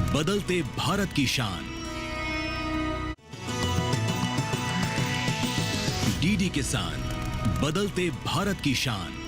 बदलते भारत की शान। डीडी किसान, बदलते भारत की शान।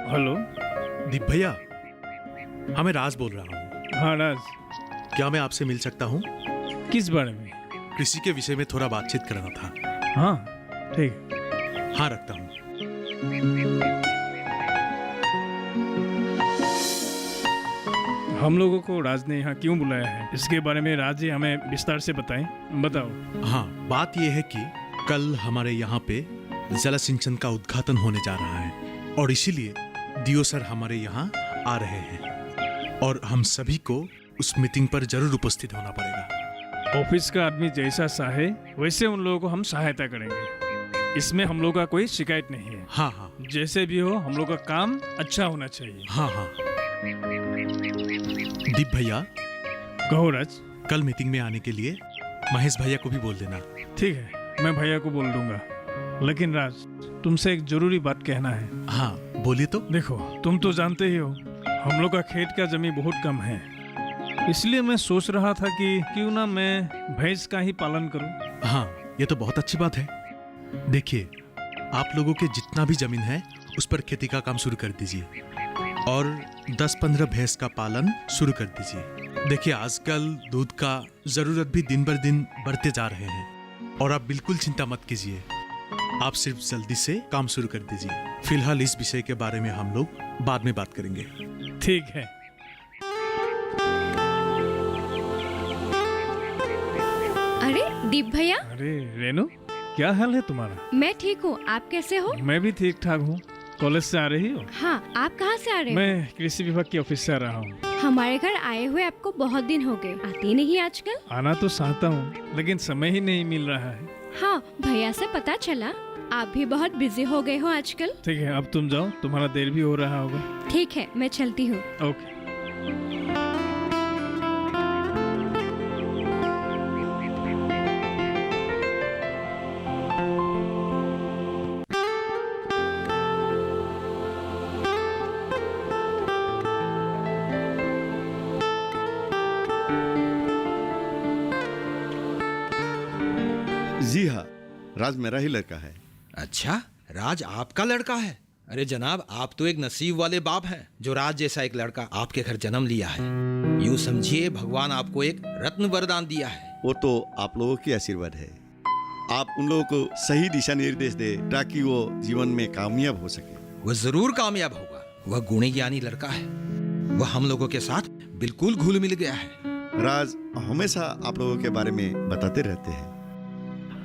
हेलो। दीप भैया, हाँ मैं राज बोल रहा हूँ। हाँ राज, क्या मैं आपसे मिल सकता हूँ? किस बारे में? कृषि के विषय में थोड़ा बातचीत करना था। हाँ ठीक। हाँ रखता हूँ। हम लोगों को राज ने यहाँ क्यों बुलाया है, इसके बारे में राज जी हमें विस्तार से बताएं। बताओ। हाँ, बात यह है कि कल हमारे यहाँ पे जल सिंचन का उद्घाटन होने जा रहा है और इसीलिए दियो सर हमारे यहाँ आ रहे हैं और हम सभी को उस मीटिंग पर जरूर उपस्थित होना पड़ेगा। ऑफिस का आदमी जैसा चाहे वैसे उन लोगों को हम सहायता करेंगे, इसमें हम लोग का कोई शिकायत नहीं है। हाँ हाँ, जैसे भी हो हम लोग का काम अच्छा होना चाहिए। हाँ हाँ। दीप भैया, कहो राज। कल मीटिंग में आने के लिए महेश भैया को भी बोल देना। ठीक है, मैं भैया को बोल दूंगा। लेकिन राज, तुमसे एक जरूरी बात कहना है। हाँ बोलिए तो। देखो, तुम तो जानते ही हो हम लोग का खेत का जमीन बहुत कम है, इसलिए मैं सोच रहा था कि क्यों ना मैं भैंस का ही पालन करूं। हाँ, ये तो बहुत अच्छी बात है। देखिए, आप लोगों के जितना भी जमीन है उस पर खेती का काम शुरू कर दीजिए और 10-15 भैंस का पालन शुरू कर दीजिए। देखिए, आजकल दूध का जरूरत भी दिन बर दिन बढ़ते जा रहे हैं और आप बिल्कुल चिंता मत कीजिए, आप सिर्फ जल्दी से काम शुरू कर दीजिए। फिलहाल इस विषय के बारे में हम लोग बाद में बात करेंगे। ठीक है। अरे दीप भैया। अरे रेनू, क्या हाल है तुम्हारा? मैं ठीक हूँ, आप कैसे हो? मैं भी ठीक ठाक हूँ। कॉलेज से आ रही हो? हाँ, आप कहाँ से आ रहे हो? मैं कृषि विभाग के ऑफिस से आ रहा हूँ। हमारे घर आए हुए आपको बहुत दिन हो गए, आते नहीं आजकल। आना तो चाहता हूँ लेकिन समय ही नहीं मिल रहा है। हाँ, भैया से पता चला आप भी बहुत बिजी हो गए हो आजकल। ठीक है, अब तुम जाओ, तुम्हारा देर भी हो रहा होगा। ठीक है, मैं चलती हूँ। ओके। जी हाँ, राज मेरा ही लड़का है। अच्छा, राज आपका लड़का है? अरे जनाब, आप तो एक नसीब वाले बाप हैं जो राज जैसा एक लड़का आपके घर जन्म लिया है। यूं समझिए भगवान आपको एक रत्न वरदान दिया है। वो तो आप लोगों की आशीर्वाद है। आप उन लोगों को सही दिशा निर्देश दे ताकि वो जीवन में कामयाब हो सके। वह जरूर कामयाब होगा। वह गुणी ज्ञानी लड़का है। वह हम लोगों के साथ बिल्कुल घुल मिल गया है। राज हमेशा आप लोगों के बारे में बताते रहते हैं।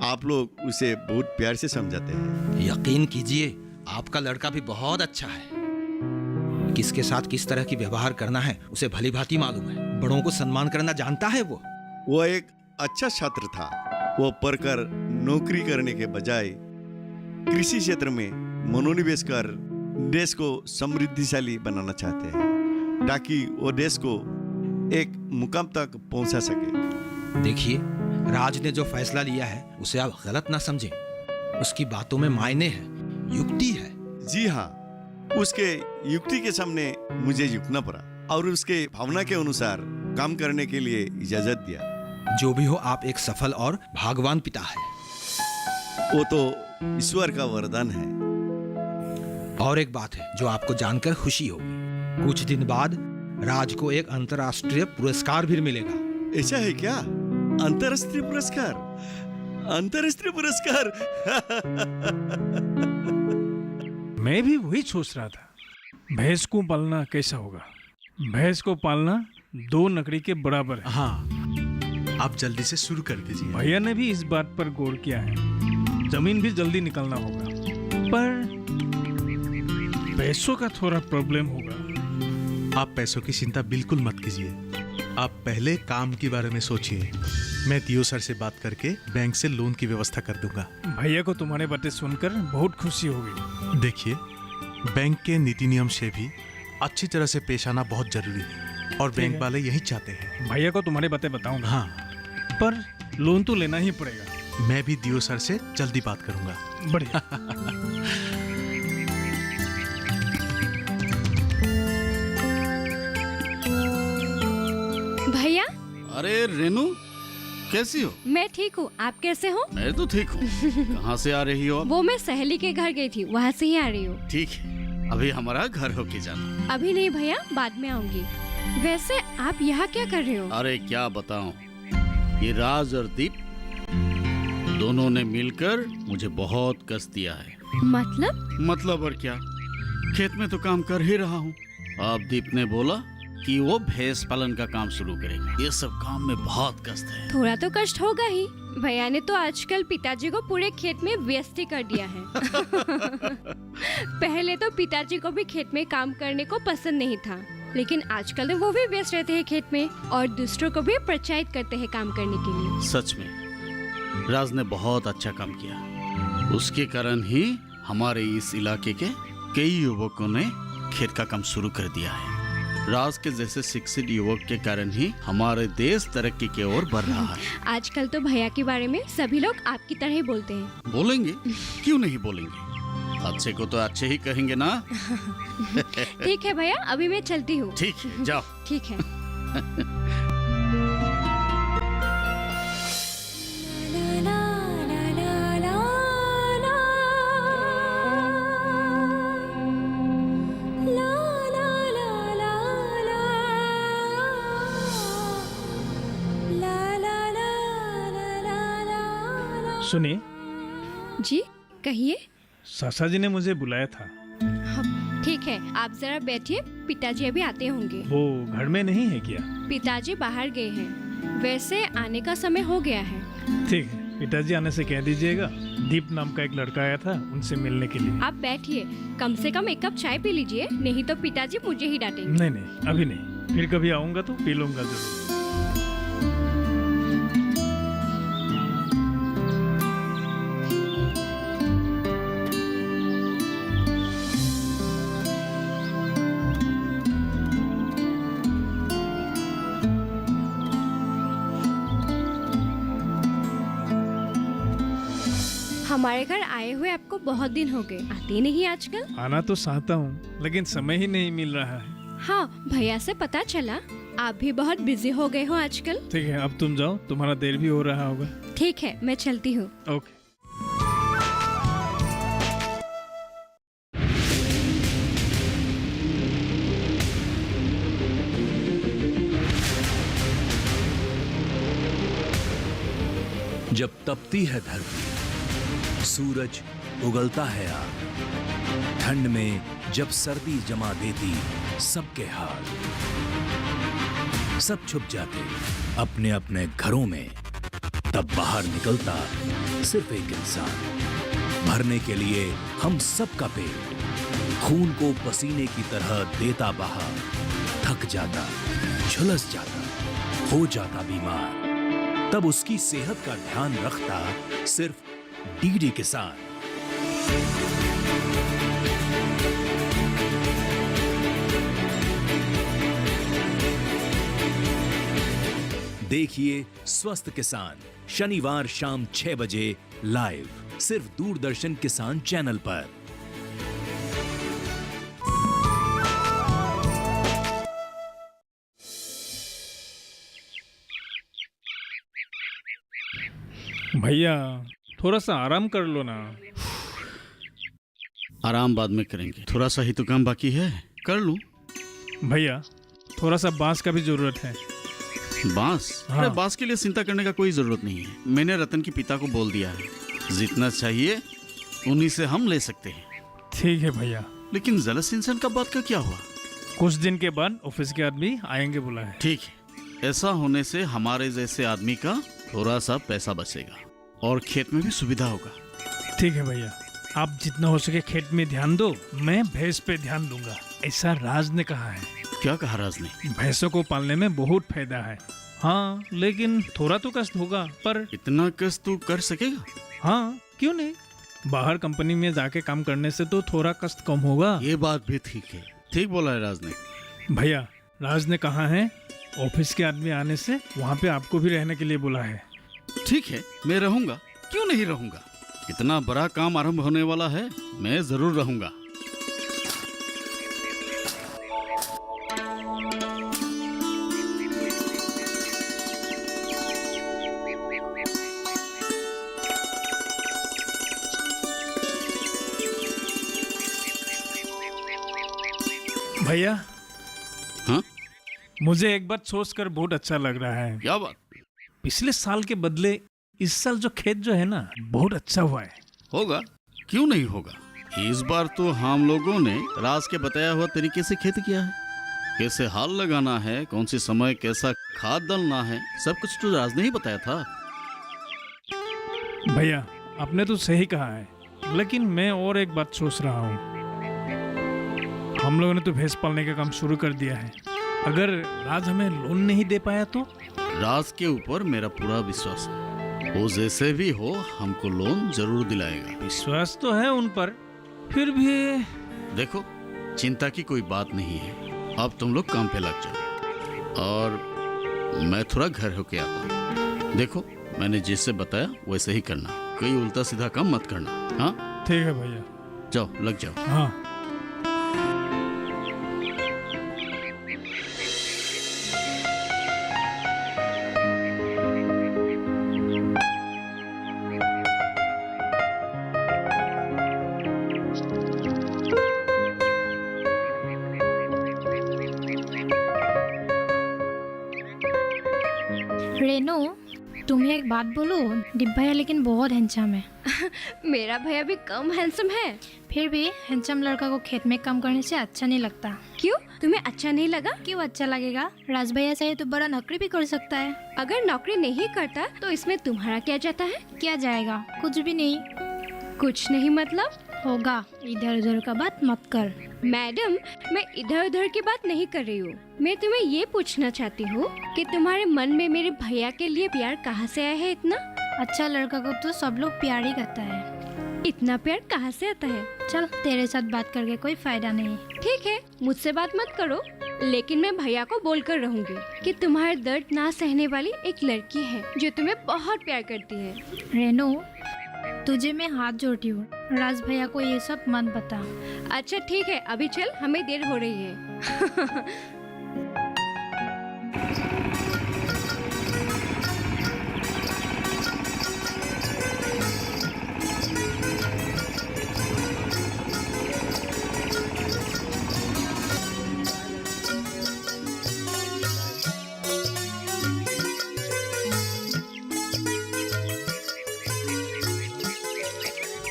आप लोग उसे बहुत प्यार से समझाते हैं। यकीन कीजिए, आपका लड़का भी बहुत अच्छा है। किसके साथ किस तरह की व्यवहार करना है उसे भली भांति मालूम है। बड़ों को सम्मान करना जानता है। वो एक अच्छा छात्र था। वो पढ़कर नौकरी करने के बजाय कृषि क्षेत्र में मनोनिवेश कर देश को समृद्धिशाली बनाना चाहते हैं ताकि वो देश को एक मुकाम तक पहुंचा सके। देखिए, राज ने जो फैसला लिया है उसे आप गलत ना समझें। उसकी बातों में मायने है, युक्ति है। जी हाँ, उसके युक्ति के सामने मुझे झुकना पड़ा और उसके भावना के अनुसार काम करने के लिए इजाजत दिया। जो भी हो, आप एक सफल और भाग्यवान पिता है। वो तो ईश्वर का वरदान है। और एक बात है जो आपको जानकर खुशी होगी। कुछ दिन बाद राज को एक अंतर्राष्ट्रीय पुरस्कार भी मिलेगा। ऐसा है क्या? अंतर्राष्ट्रीय पुरस्कार? अंतर्राष्ट्रीय पुरस्कार? मैं भी वही सोच रहा था, भैंस को पालना कैसा होगा। भैंस को पालना 2 लकड़ी के बराबर है। हाँ, आप जल्दी से शुरू कर दीजिए। भैया ने भी इस बात पर गौर किया है। जमीन भी जल्दी निकलना होगा, पर पैसों का थोड़ा प्रॉब्लम होगा। आप पैसों की चिंता बिल्कुल मत कीजिए, आप पहले काम के बारे में सोचिए। मैं दियो सर से बात करके बैंक से लोन की व्यवस्था कर दूंगा। भैया को तुम्हारे बातें सुनकर बहुत खुशी होगी। देखिए, बैंक के नीति नियम से भी अच्छी तरह से पेश आना बहुत जरूरी है, और बैंक वाले यही चाहते हैं। भैया को तुम्हारी बातें बताऊंगा। हाँ, पर लोन तो लेना ही पड़ेगा। मैं भी दियो सर से जल्दी बात करूंगा। बढ़िया। भैया, अरे रेनू, कैसी हो? मैं ठीक हूँ, आप कैसे हो? मैं तो ठीक हूँ। कहाँ से आ रही हो अब? वो मैं सहेली के घर गई थी, वहाँ से ही आ रही हूँ। ठीक है, अभी हमारा घर होके जाना। अभी नहीं भैया, बाद में आऊंगी। वैसे आप यहाँ क्या कर रहे हो? अरे क्या बताऊं, ये राज और दीप दोनों ने मिलकर मुझे बहुत कष्ट दिया है। मतलब और क्या, खेत में तो काम कर ही रहा हूँ। अब दीप ने बोला कि वो भैंस पालन का काम शुरू करेगा। ये सब काम में बहुत कष्ट है। थोड़ा तो कष्ट होगा ही। भैया ने तो आजकल पिताजी को पूरे खेत में व्यस्त ही कर दिया है। पहले तो पिताजी को भी खेत में काम करने को पसंद नहीं था, लेकिन आजकल वो भी व्यस्त रहते हैं खेत में और दूसरों को भी प्रोत्साहित करते हैं काम करने के लिए। सच में राज ने बहुत अच्छा काम किया। उसके कारण ही हमारे इस इलाके के कई युवकों ने खेत का काम शुरू कर दिया है। राज के जैसे शिक्षित युवक के कारण ही हमारे देश तरक्की की ओर बढ़ रहा है। आजकल तो भैया के बारे में सभी लोग आपकी तरह ही बोलते हैं। बोलेंगे, क्यों नहीं बोलेंगे। अच्छे को तो अच्छे ही कहेंगे ना। ठीक है भैया, अभी मैं चलती हूँ। ठीक है, जाओ। ठीक है। सुनिए जी, कहिए। सासा जी ने मुझे बुलाया था। ठीक है, आप जरा बैठिए, पिताजी अभी आते होंगे। वो घर में नहीं है क्या? पिताजी बाहर गए हैं, वैसे आने का समय हो गया है। ठीक है, पिताजी आने से कह दीजिएगा दीप नाम का एक लड़का आया था, उनसे मिलने के लिए। आप बैठिए, कम से कम 1 कप चाय पी लीजिए, नहीं तो पिताजी मुझे ही डांटेंगे। नहीं नहीं, अभी नहीं, फिर कभी आऊंगा तो पी लूंगा जरूर। हमारे घर आए हुए आपको बहुत दिन हो गए, आते नहीं आजकल। आना तो चाहता हूँ, लेकिन समय ही नहीं मिल रहा है। हाँ, भैया से पता चला आप भी बहुत बिजी हो गए हो आजकल। ठीक है, अब तुम जाओ, तुम्हारा देर भी हो रहा होगा। ठीक है, मैं चलती हूँ। ओके। जब तपती है धरती, सूरज उगलता है आग, ठंड में जब सर्दी जमा देती सबके हाल, सब छुप जाते अपने अपने घरों में, तब बाहर निकलता सिर्फ एक इंसान, भरने के लिए हम सबका पेट, खून को पसीने की तरह देता बहा, थक जाता, झुलस जाता, हो जाता बीमार, तब उसकी सेहत का ध्यान रखता सिर्फ डीडी किसान। देखिए स्वस्थ किसान शनिवार शाम 6 बजे लाइव, सिर्फ दूरदर्शन किसान चैनल पर। भैया थोड़ा सा आराम कर लो ना। आराम बाद में करेंगे, थोड़ा सा ही तो काम बाकी है, कर लूं। भैया थोड़ा सा बांस का भी जरूरत है। बांस? हाँ। अरे बांस के लिए चिंता करने का कोई जरूरत नहीं है। मैंने रतन के पिता को बोल दिया है, जितना चाहिए उन्हीं से हम ले सकते हैं। ठीक है भैया। लेकिन जल सिंचन का बात का क्या हुआ? कुछ दिन के बाद ऑफिस के आदमी आएंगे बोला है। ठीक है, ऐसा होने से हमारे जैसे आदमी का थोड़ा सा पैसा बचेगा और खेत में भी सुविधा होगा। ठीक है भैया, आप जितना हो सके खेत में ध्यान दो, मैं भैंस पे ध्यान दूंगा, ऐसा राज ने कहा है। क्या कहा राज ने? भैंसों को पालने में बहुत फायदा है। हाँ, लेकिन थोड़ा तो कष्ट होगा, पर इतना कष्ट तू कर सकेगा? हाँ, क्यों नहीं, बाहर कंपनी में जाके काम करने से तो थोड़ा कष्ट कम होगा। ये बात भी ठीक है, ठीक बोला है राज ने। भैया, राज ने कहा है ऑफिस के आदमी आने से वहाँ पे आपको भी रहने के लिए बोला है। ठीक है, मैं रहूंगा, क्यों नहीं रहूंगा। इतना बड़ा काम आरंभ होने वाला है, मैं जरूर रहूंगा। भैया, हाँ, मुझे एक बात सोचकर बहुत अच्छा लग रहा है। क्या बात? पिछले साल के बदले इस साल जो खेत जो है ना, बहुत अच्छा हुआ है। होगा, क्यों नहीं होगा। इस बार तो हम लोगों ने राज के बताया हुआ तरीके से खेती किया है। कैसे हाल लगाना है, कौन सी समय कैसा खाद डालना है, सब कुछ तो राज ने ही बताया था। भैया, आपने तो सही कहा है, लेकिन मैं और एक बात सोच रहा हूँ। हम लोगों ने तो भैंस पालने का काम शुरू कर दिया है, अगर राज हमें लोन नहीं दे पाया तो? राज के ऊपर मेरा पूरा विश्वास है, वो जैसे भी हो हमको लोन जरूर दिलाएगा। विश्वास तो है उन पर, फिर भी देखो, चिंता की कोई बात नहीं है। अब तुम लोग काम पे लग जाओ और मैं थोड़ा घर होके आता हूँ। देखो, मैंने जैसे बताया वैसे ही करना, कोई उल्टा सीधा काम मत करना। हाँ, ठीक है भैया। जाओ, लग जाओ। हाँ। रेनू, तुम्हें एक बात बोलूं, दीप भैया लेकिन बहुत हैंडसम है। मेरा भैया भी कम हैंडसम है। फिर भी हैंडसम लड़का को खेत में काम करने से अच्छा नहीं लगता। क्यों, तुम्हें अच्छा नहीं लगा? क्यों अच्छा लगेगा, राज भैया चाहे तो बड़ा नौकरी भी कर सकता है। अगर नौकरी नहीं करता तो इसमें तुम्हारा क्या जाता है? क्या जाएगा, कुछ भी नहीं। कुछ नहीं मतलब? होगा, इधर उधर का बात मत कर। मैडम, मैं इधर उधर की बात नहीं कर रही हूँ। मैं तुम्हें ये पूछना चाहती हूँ कि तुम्हारे मन में मेरे भैया के लिए प्यार कहाँ से आया है इतना? अच्छा लड़का को तो सब लोग प्यार ही करता है। इतना प्यार कहाँ से आता है? चल, तेरे साथ बात करके कोई फायदा नहीं। ठीक है, मुझसे बात मत करो, लेकिन मैं भैया को बोलकर रहूंगी कि तुम्हारे दर्द ना सहने वाली एक लड़की है जो तुम्हें बहुत प्यार करती है। रेनू, तुझे मैं हाथ जोड़ती हूँ, राज भैया को ये सब मत बता। अच्छा ठीक है, अभी चल, हमें देर हो रही है।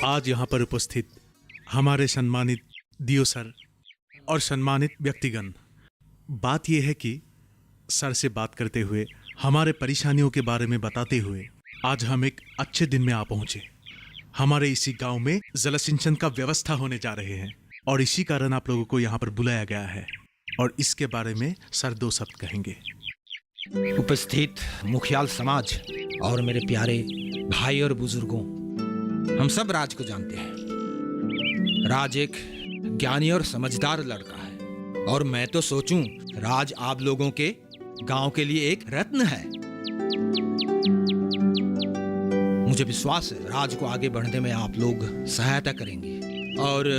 आज यहाँ पर उपस्थित हमारे सम्मानित डीओ सर और सम्मानित व्यक्तिगण, बात यह है कि सर से बात करते हुए, हमारे परेशानियों के बारे में बताते हुए आज हम एक अच्छे दिन में आ पहुंचे। हमारे इसी गांव में जल सिंचन का व्यवस्था होने जा रहे हैं और इसी कारण आप लोगों को यहाँ पर बुलाया गया है और इसके बारे में सर दो शब्द कहेंगे। उपस्थित मुखियाल समाज और मेरे प्यारे भाई और बुजुर्गों, हम सब राज को जानते हैं। राज एक ज्ञानी और समझदार लड़का है और मैं तो सोचूं राज आप लोगों के गांव के लिए एक रत्न है। मुझे विश्वास है राज को आगे बढ़ने में आप लोग सहायता करेंगे और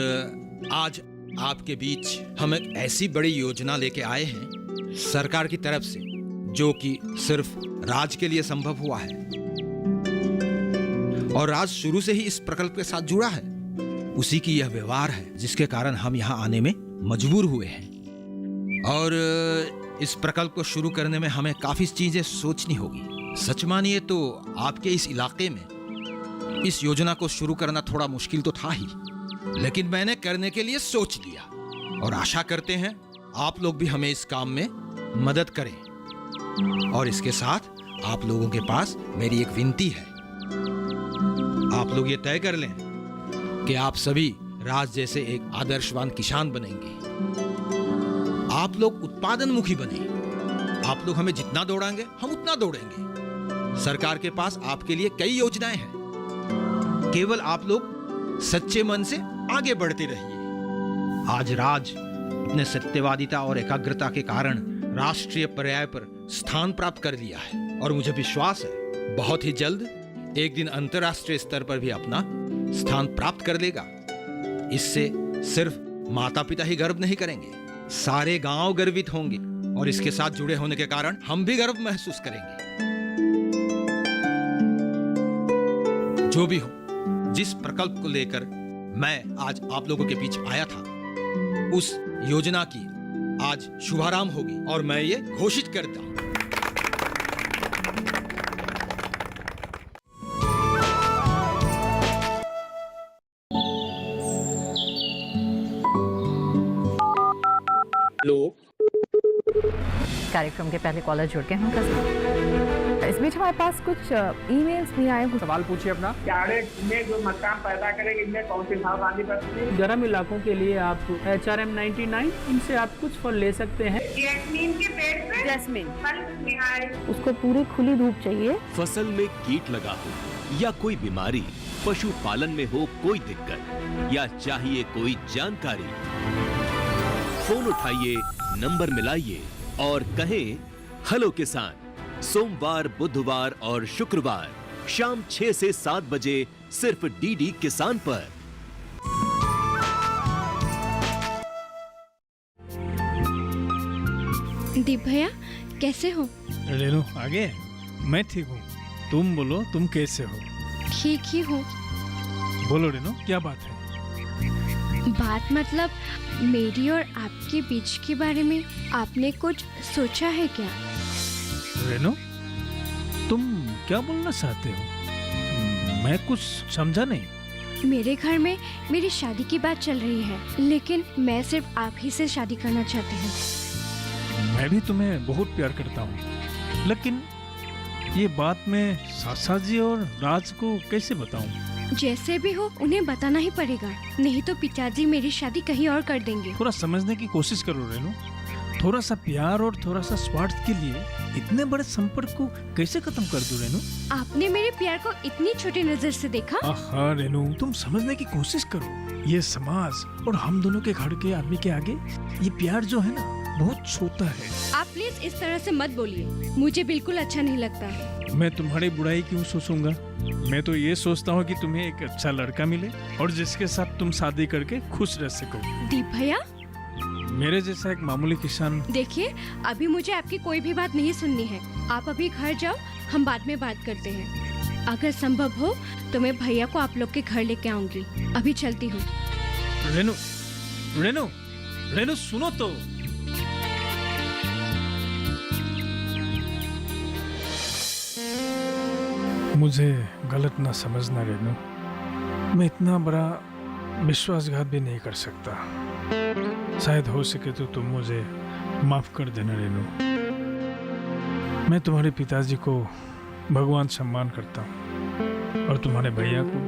आज आपके बीच हम एक ऐसी बड़ी योजना लेके आए हैं सरकार की तरफ से, जो कि सिर्फ राज के लिए संभव हुआ है और राज शुरू से ही इस प्रकल्प के साथ जुड़ा है। उसी की यह व्यवहार है जिसके कारण हम यहाँ आने में मजबूर हुए हैं और इस प्रकल्प को शुरू करने में हमें काफी चीजें सोचनी होगी। सच मानिए तो आपके इस इलाके में इस योजना को शुरू करना थोड़ा मुश्किल तो था ही, लेकिन मैंने करने के लिए सोच लिया और आशा करते हैं आप लोग भी हमें इस काम में मदद करें। और इसके साथ आप लोगों के पास मेरी एक विनती है। आप लोग ये तय कर लें कि आप सभी राज जैसे एक आदर्शवान किसान बनेंगे। आप लोग उत्पादनमुखी बने। आप लोग हमें जितना दौड़ाएंगे हम उतना दौड़ेंगे। सरकार के पास आपके लिए कई योजनाएं हैं। केवल आप लोग सच्चे मन से आगे बढ़ते रहिए। आज राज अपने सत्यवादिता और एकाग्रता के कारण राष्ट्रीय पर्याय पर स्थान प्राप्त कर लिया है और मुझे विश्वास है बहुत ही जल्द एक दिन अंतर्राष्ट्रीय स्तर पर भी अपना स्थान प्राप्त कर लेगा। इससे सिर्फ माता पिता ही गर्व नहीं करेंगे, सारे गांव गर्वित होंगे और इसके साथ जुड़े होने के कारण हम भी गर्व महसूस करेंगे। जो भी हो, जिस प्रकल्प को लेकर मैं आज आप लोगों के बीच आया था, उस योजना की आज शुभारंभ होगी और मैं ये घोषित करता हूं। कार्यक्रम के पहले कॉलर जुड़ गए हैं कसम। इस बीच हमारे पास कुछ ईमेल्स भी आए हैं। सवाल पूछिए अपना। कैडेट में जो मकान पैदा करेंगे इनमें कौन सी सावधानी बरतें? गर्म इलाकों के लिए आप HRM 99 इनसे आप कुछ फल ले सकते हैं। जैस्मीन के पेड़ पे जैस्मिन फल निहाय। उसको पूरी खुली धूप चाहिए। फसल में कीट लगा हो या कोई बीमारी, पशुपालन में हो कोई दिक्कत या चाहिए कोई जानकारी, फोन उठाइए, नंबर मिलाइए और कहें हेलो किसान। सोमवार, बुधवार और शुक्रवार शाम 6 से 7 बजे सिर्फ डीडी किसान पर। दीप भैया कैसे हो? रेनू आगे? मैं ठीक हूँ, तुम बोलो तुम कैसे हो? ठीक ही हूँ। बोलो रेनू, क्या बात है? बात मतलब मेरी और आपके बीच के बारे में आपने कुछ सोचा है क्या? रेनू, तुम क्या बोलना चाहते हो? मैं कुछ समझा नहीं। मेरे घर में मेरी शादी की बात चल रही है, लेकिन मैं सिर्फ आप ही से शादी करना चाहती हूँ। मैं भी तुम्हें बहुत प्यार करता हूँ, लेकिन ये बात मैं सासा जी और राज को कैसे बताऊँ? जैसे भी हो उन्हें बताना ही पड़ेगा, नहीं तो पिताजी मेरी शादी कहीं और कर देंगे। थोड़ा समझने की कोशिश करो रेनू। थोड़ा सा प्यार और थोड़ा सा स्वार्थ के लिए इतने बड़े संपर्क को कैसे खत्म कर दूं रेनू? आपने मेरे प्यार को इतनी छोटी नजर से देखा? आहा रेनू, तुम समझने की कोशिश करो। ये समाज और हम दोनों के घर के आदमी के आगे ये प्यार जो है ना, बहुत छोटा है। आप प्लीज इस तरह से मत बोलिए, मुझे बिल्कुल अच्छा नहीं लगता। मैं तुम्हारी बुराई क्यों सोचूंगा? मैं तो ये सोचता हूँ कि तुम्हें एक अच्छा लड़का मिले और जिसके साथ तुम शादी करके खुश रह सको। दीप भैया, मेरे जैसा एक मामूली किसान। देखिए, अभी मुझे आपकी कोई भी बात नहीं सुननी है। आप अभी घर जाओ, हम बाद में बात करते हैं। अगर संभव हो तो मैं भैया को आप लोग के घर लेके आऊंगी। अभी चलती हूँ। रेनू, रेनू, रेनू सुनो तो। मुझे गलत ना समझना रेनू, मैं इतना बड़ा विश्वासघात भी नहीं कर सकता। शायद हो सके तो तुम मुझे माफ कर देना रेनू। मैं तुम्हारे पिताजी को भगवान सम्मान करता हूँ और तुम्हारे भैया को,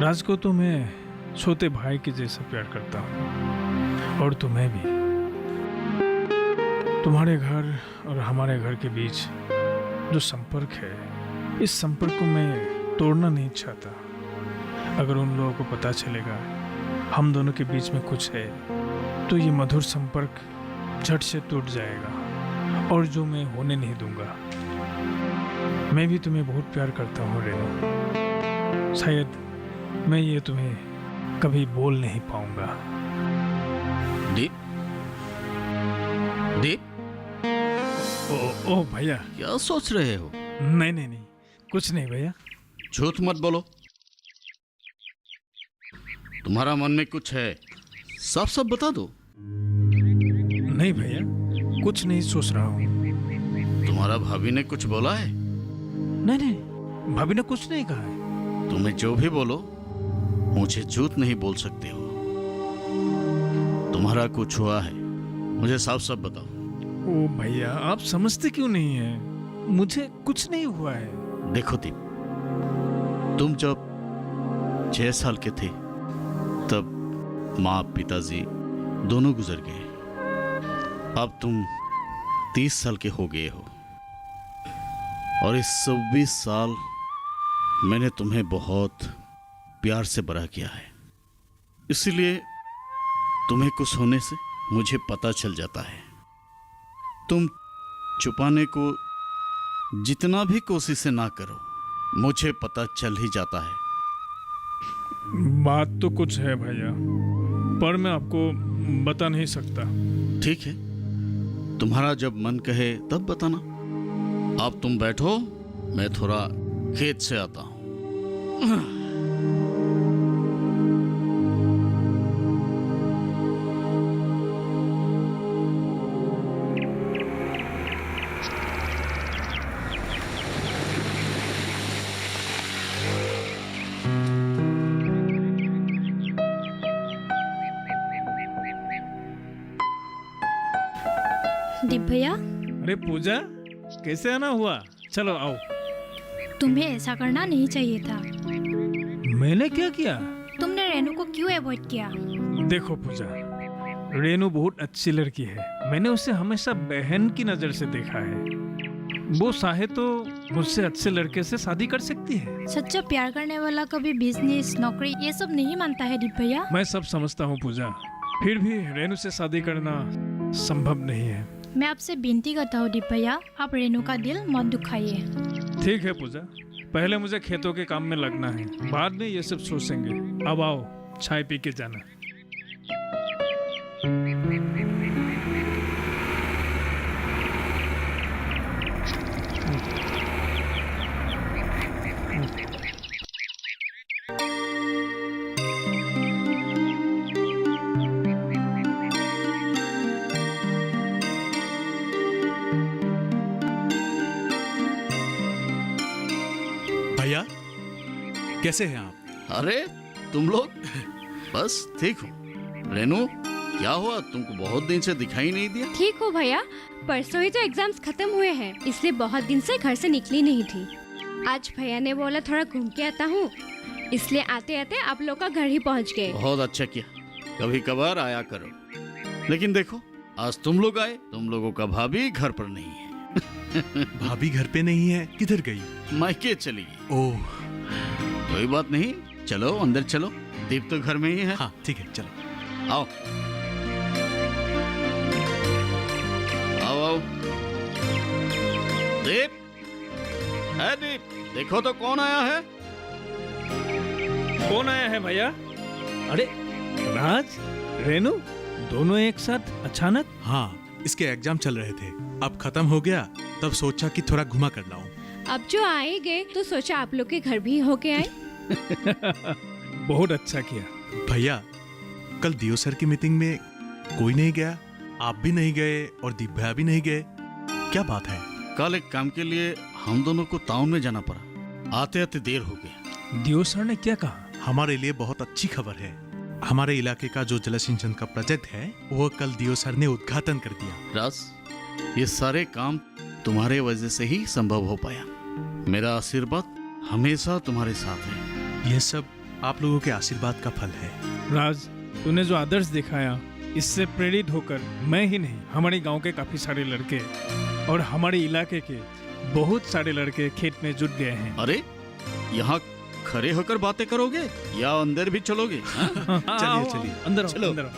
राज को तो मैं छोटे भाई के जैसा प्यार करता हूँ। और तुम्हें भी। तुम्हारे घर और हमारे घर के बीच जो संपर्क है, इस संपर्क को मैं तोड़ना नहीं चाहता। अगर उन लोगों को पता चलेगा हम दोनों के बीच में कुछ है, तो ये मधुर संपर्क झट से टूट जाएगा और जो मैं होने नहीं दूंगा। मैं भी तुम्हें बहुत प्यार करता हूँ रेनू। शायद मैं ये तुम्हें कभी बोल नहीं पाऊंगा। दीप, दीप, ओ भैया, क्या सोच रहे हो? नहीं नहीं नहीं, कुछ नहीं भैया। झूठ मत बोलो, तुम्हारा मन में कुछ है, साफ साफ बता दो। नहीं भैया, कुछ नहीं सोच रहा हूँ। तुम्हारा भाभी ने कुछ बोला है? नहीं नहीं, भाभी ने कुछ नहीं कहा है। तुम्हें जो भी बोलो मुझे झूठ नहीं बोल सकते हो। तुम्हारा कुछ हुआ है, मुझे साफ साफ बताओ। ओ भैया, आप समझते क्यों नहीं हैं? मुझे कुछ नहीं हुआ है। देखो दीप, तुम जब 6 साल के थे तब माँ पिताजी दोनों गुजर गए। अब तुम 30 साल के हो गए हो और इस 26 साल मैंने तुम्हें बहुत प्यार से बड़ा किया है। इसीलिए तुम्हें कुछ होने से मुझे पता चल जाता है। तुम छुपाने को जितना भी कोशिश ना करो, मुझे पता चल ही जाता है। बात तो कुछ है भैया, पर मैं आपको बता नहीं सकता। ठीक है, तुम्हारा जब मन कहे तब बताना। अब तुम बैठो, मैं थोड़ा खेत से आता हूं। दीप भैया, अरे पूजा, कैसे आना हुआ? चलो आओ। तुम्हें ऐसा करना नहीं चाहिए था। मैंने क्या किया? तुमने रेनू को क्यों अवॉइड किया? देखो पूजा, रेनू बहुत अच्छी लड़की है। मैंने उसे हमेशा बहन की नजर से देखा है। वो चाहे तो मुझसे अच्छे लड़के से शादी कर सकती है। सच्चा प्यार करने वाला कभी बिजनेस, नौकरी ये सब नहीं मानता है दीप भैया। मैं सब समझता हूँ पूजा, फिर भी रेनू से शादी करना संभव नहीं है। मैं आपसे विनती करता हूँ दीप भैया, आप रेनू का दिल मत दुखाइए। ठीक है पूजा, पहले मुझे खेतों के काम में लगना है, बाद में ये सब सोचेंगे। अब आओ, चाय पी के जाना। भैया, कैसे हैं आप? अरे तुम लोग, बस ठीक हो। रेनू, क्या हुआ? तुमको बहुत दिन से दिखाई नहीं दिया। ठीक हो भैया, परसों ही तो एग्जाम्स खत्म हुए हैं, इसलिए बहुत दिन से घर से निकली नहीं थी। आज भैया ने बोला थोड़ा घूम के आता हूँ, इसलिए आते आते आप लोग का घर ही पहुँच गए। बहुत अच्छा किया, कभी कभार आया करो। लेकिन देखो, आज तुम लोग आए, तुम लोगों का भाभी घर पर नहीं है। भाभी घर पे नहीं है, किधर गई? मायके चली गई। ओह, कोई बात नहीं, चलो अंदर चलो, दीप तो घर में ही है। हाँ ठीक है, चलो। आओ आओ आओ। दीप, है दीप, देखो तो कौन आया है। कौन आया है भैया? अरे राज, रेनू दोनों एक साथ अचानक? हाँ, इसके एग्जाम चल रहे थे, अब खत्म हो गया, तब सोचा कि थोड़ा घुमा कर लाऊं। अब जो आए गए तो सोचा आप लोग के घर भी होके आए। बहुत अच्छा किया। भैया, कल दियो सर की मीटिंग में कोई नहीं गया, आप भी नहीं गए और दीप भैया भी नहीं गए, क्या बात है? कल एक काम के लिए हम दोनों को टाउन में जाना पड़ा, आते आते देर हो गया। दियो सर ने क्या कहा? हमारे लिए बहुत अच्छी खबर है। हमारे इलाके का जो जल सिंचन का प्रोजेक्ट है, वो कल दियो सर ने उद्घाटन कर दिया। राज, ये सारे काम तुम्हारे वजह से ही संभव हो पाया। मेरा आशीर्वाद हमेशा तुम्हारे साथ है। ये सब आप लोगों के आशीर्वाद का फल है। राज, तूने जो आदर्श दिखाया, इससे प्रेरित होकर मैं ही नहीं, हमारे गांव के काफी सारे लड़के और हमारे इलाके के बहुत सारे लड़के खेत में जुट गए हैं। अरे, यहाँ खड़े होकर बातें करोगे या अंदर भी चलोगे? चलिए चलिए, अंदर आओ, चलो। अंदर आओ।